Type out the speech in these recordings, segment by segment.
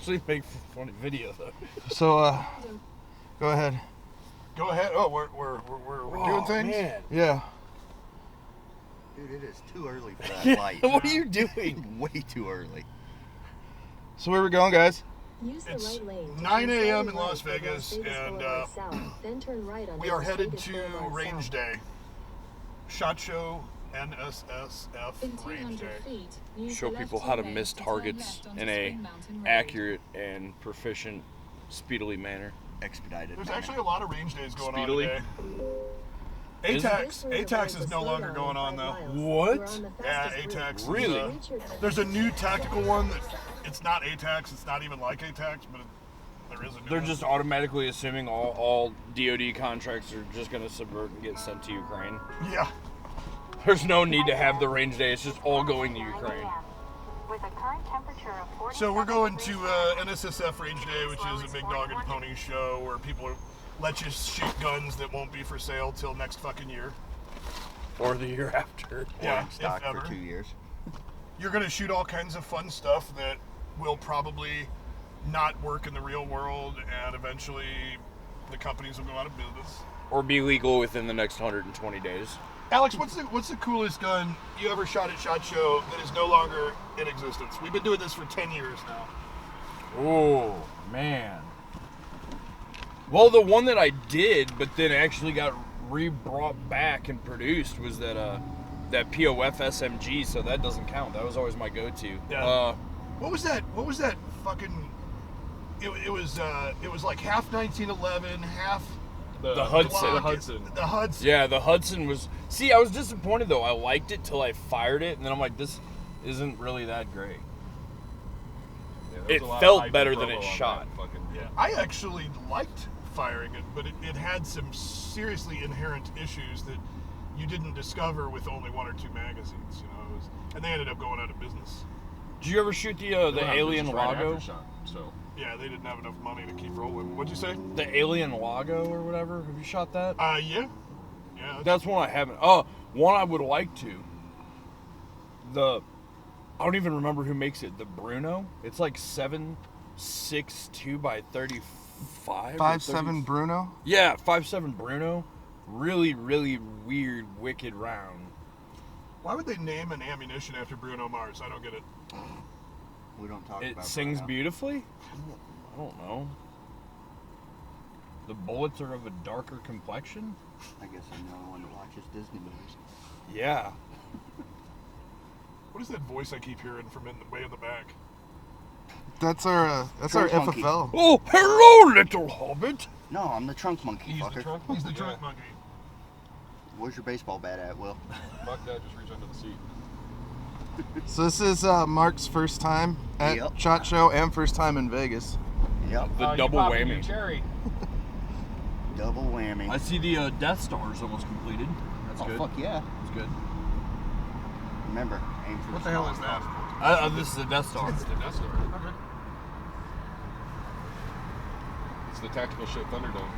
actually make funny video though. So, go ahead. Go ahead. Oh, we're doing things? Man. Yeah. Dude, it is too early for that light. What are you doing? Way too early. So where we going, guys? It's 9 a.m. in Las Vegas, and we are headed to Range Day. SHOT Show, NSSF Range Day. Show people how to miss targets in a accurate and proficient, speedily manner. Expedited. There's actually a lot of range days going Speedily? on today. ATAX is no longer going on though. What? Yeah, ATAX. Really? There's a new tactical one that it's not ATAX. It's not even like ATAX, but there is a new They're one. just automatically assuming all DoD contracts are just going to subvert and get sent to Ukraine. Yeah. There's no need to have the range day. It's just all going to Ukraine. With a current temperature of 47 So we're going to degrees NSSF Range Day, which is a big dog and pony show where people let you shoot guns that won't be for sale till next fucking year. Or the year after. Yeah, in stock if ever. for 2 years. You're going to shoot all kinds of fun stuff that will probably not work in the real world, and eventually the companies will go out of business. Or be legal within the next 120 days. Alex, what's the coolest gun you ever shot at SHOT Show that is no longer in existence? We've been doing this for 10 years now. Oh, man. Well, the one that I did, but then actually got re-brought back and produced was that POF SMG, so that doesn't count. That was always my go-to. Yeah. What was that fucking... It was like half 1911, half... The Hudson. The Hudson. Yeah, the Hudson was... See, I was disappointed, though. I liked it till I fired it, and then I'm like, this isn't really that great. Yeah, It felt better than it shot. Yeah, I actually liked firing it, but it had some seriously inherent issues that you didn't discover with only 1 or 2 magazines, you know. And they ended up going out of business. Did you ever shoot the Alien Lago? So Yeah, they didn't have enough money to keep rolling. What'd you say? The Alien Lago or whatever? Have you shot that? Yeah. Yeah. That's one I haven't. Oh, one I would like to. I don't even remember who makes it. The Bruno. It's like 7.62 by 35. 5.7 Bruno. Yeah, 5.7 Bruno. Really, really weird, wicked round. Why would they name an ammunition after Bruno Mars? I don't get it. We don't talk It about sings Bruno. beautifully? I don't know. The bullets are of a darker complexion? I guess I'm the only one that watches Disney movies. Yeah. What is that voice I keep hearing from way in the back? That's our Trunk monkey. FFL. Oh, hello, little hobbit. No, I'm the trunk monkey, he's fucker. the trunk. He's the trunk monkey. Where's your baseball bat at, Will? Fuck that, just reach under the seat. So this is Mark's first time at Yep. SHOT Show and first time in Vegas. Yep. The you double popping whammy. your cherry. Double whammy. I see the Death Star is almost completed. That's Oh, good. fuck yeah. That's good. Remember, aim for What the hell is that? This is a Death Star. It's the Death Star. Okay. It's the tactical shit Thunderdome.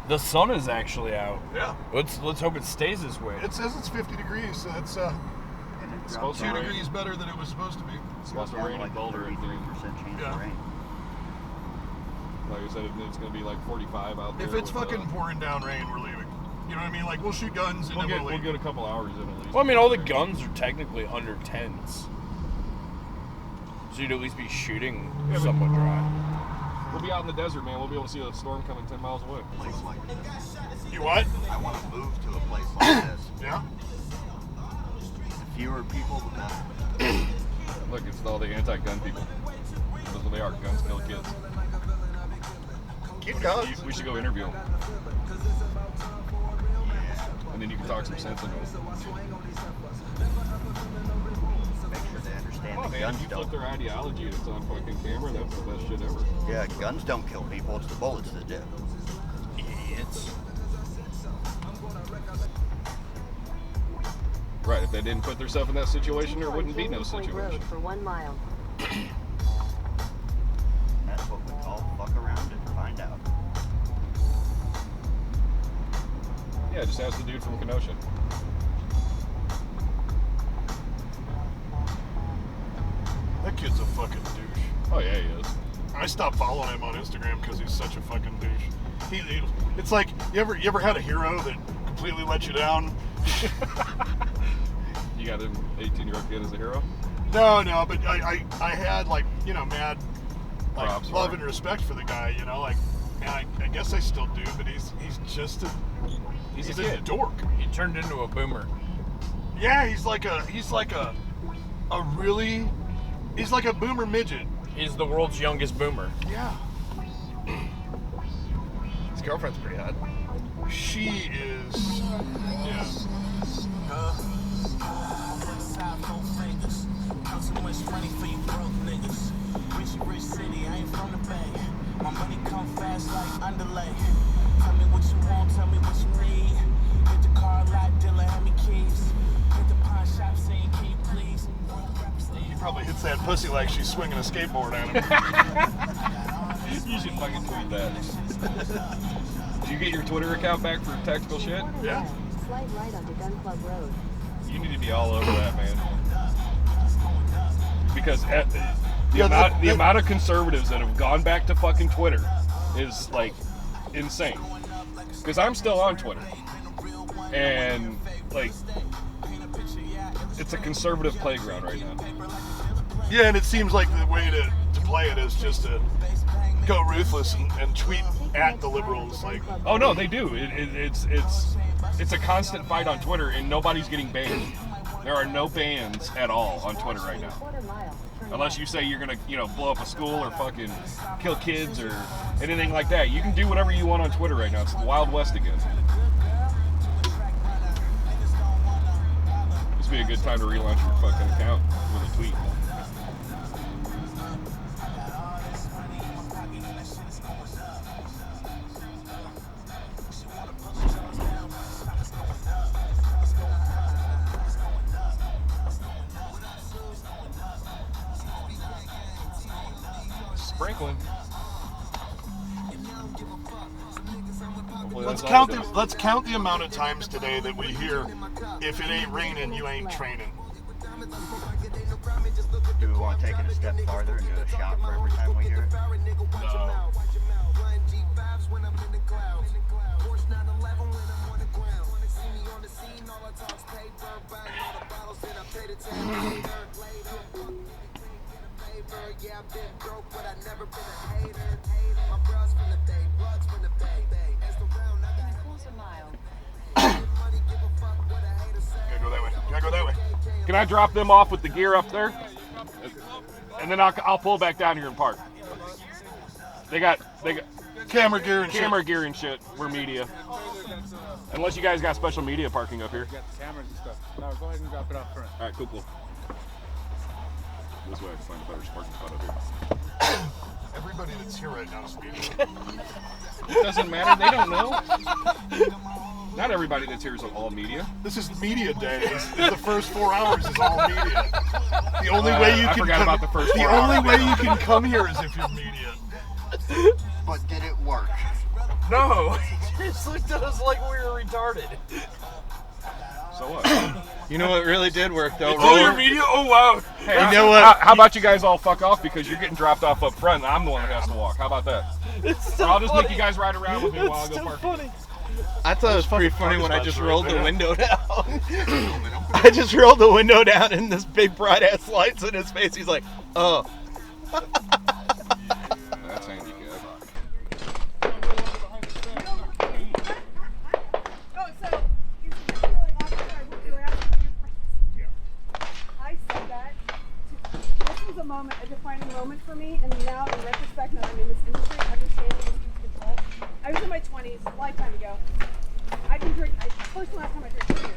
The sun is actually out. Yeah. Let's hope it stays this way. It says it's 50 degrees, so it's And it drops supposed to 2 rain. degrees better than it was supposed to be. It's supposed to down rain to like in a Boulder. 33% chance Yeah. of rain. Like I said, it's going to be like 45 out there. If it's with, fucking pouring down rain, we're leaving. You know what I mean? Like, we'll shoot guns and we'll then get leave. a couple hours in at least. Well, I mean, all the guns are technically under 10s. So you'd at least be shooting Yeah, but- somewhat dry. We'll be out in the desert, man. We'll be able to see a storm coming 10 miles away. Place like this. You what? I want to move to a place like this. Yeah? The fewer people, the better. Look, it's all the anti-gun people. That's what they are. Guns kill kids. Keep guns. We should go interview them. And then you can talk some sense into them. Make sure they understand Come on, that man. guns If you flip don't. their ideology and it's on fucking camera, that's the best shit ever. Yeah, guns don't kill people. It's the bullets that do. Idiots. Right, if they didn't put themselves in that situation, there wouldn't be no situation. Road for 1 mile. And that's what we call fuck around and find out. Yeah, just ask the dude from Kenosha. Oh yeah, he is. I stopped following him on Instagram because he's such a fucking douche. It's like you ever had a hero that completely let you down? You got an 18-year-old kid as a hero? No, but I had like, you know, mad like Props love for and respect for the guy, you know, like, and I guess I still do, but he's just He's he's a a kid. dork. He turned into a boomer. Yeah, he's like a boomer midget. He's the world's youngest boomer. Yeah. His girlfriend's pretty hot. She is. Yeah. Rich city, I ain't from the bay. My money come fast like underlay. Tell me what you want, tell me what you need. Hit the car lot, dealer, hand me keys. Hit the pawn shop, saying, can you please? He probably hits that pussy like she's swinging a skateboard at him. You should fucking tweet that. Did you get your Twitter account back for Tactical Shit? Yeah. Slide right onto Gun Club Road. You need to be all over that, man. Because the amount of conservatives that have gone back to fucking Twitter is like insane. Because I'm still on Twitter, and like it's a conservative playground right now. Yeah, and it seems like the way to play it is just to go ruthless and tweet at the liberals. Like, Oh no, they do. It's a constant fight on Twitter, and nobody's getting banned. There are no bans at all on Twitter right now. Unless you say you're gonna, blow up a school or fucking kill kids or anything like that. You can do whatever you want on Twitter right now. It's the Wild West again. This would be a good time to relaunch your fucking account with a tweet. Sprinkling. Hopefully let's that's all it count does. let's count the amount of times today that we hear, if it ain't raining, you ain't training. Do we want to take it a step farther and do a shot for every time we hear it? No. Gotta go that way. Can I drop them off with the gear up there? And then I'll pull back down here and park. They got Camera gear and camera gear and shit. We're media. Unless you guys got special media parking up here. Got the cameras and stuff. No, go ahead and drop it off front. All right, cool. This way I can find a better parking spot up here. Everybody that's here right now is media. It doesn't matter. They don't know. Not everybody that's here is all media. This is media day. The first 4 hours is all media. The only way you I can forgot come, about the first the 4 only hours. way you can come here is if you're media. But did it work? No, he just looked at us like we were retarded. So what? You know what really did work though? Oh, your media? Oh, wow. Hey, You know what? How about you guys all fuck off because you're getting dropped off up front and I'm the one that has to walk. How about that? It's Or I'll just make you guys ride around with me while I It's go so park. funny. I thought it was pretty funny when I spots just right rolled the there. window down. I just rolled the window down and this big bright ass lights in his face. He's like, oh. That's handicap. I said that. This was a defining moment for me, and now in retrospect, now I'm in this industry, understanding this control. I was in my 20s, a lifetime ago. I can drink. First and last time I drank beer.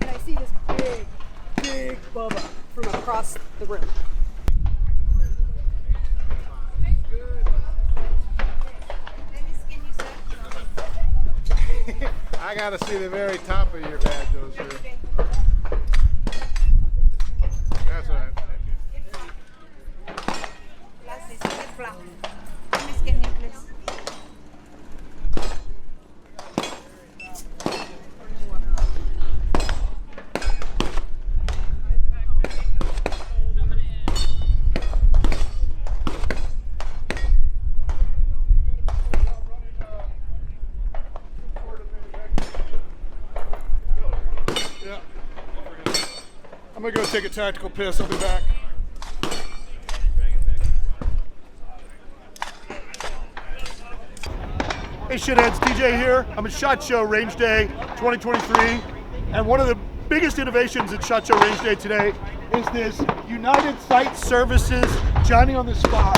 And I see this big Bubba from across the room. I gotta see the very top of your badge, those here. That's all right. I'm gonna go take a tactical piss. I'll be back. Hey shitheads, TJ here. I'm at SHOT Show Range Day 2023, and one of the biggest innovations at SHOT Show Range Day today is this United Site Services Johnny on the Spot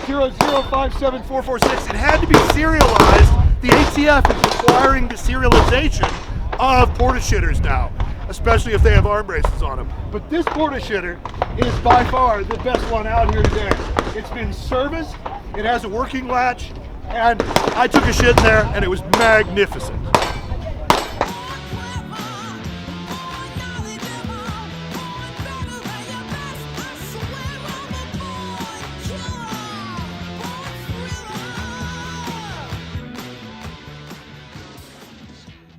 0057446. It had to be serialized. The ATF is requiring the serialization of porta shitters now, especially if they have arm braces on them. But this porta shitter is by far the best one out here today. It's been serviced, it has a working latch, and I took a shit in there and it was magnificent.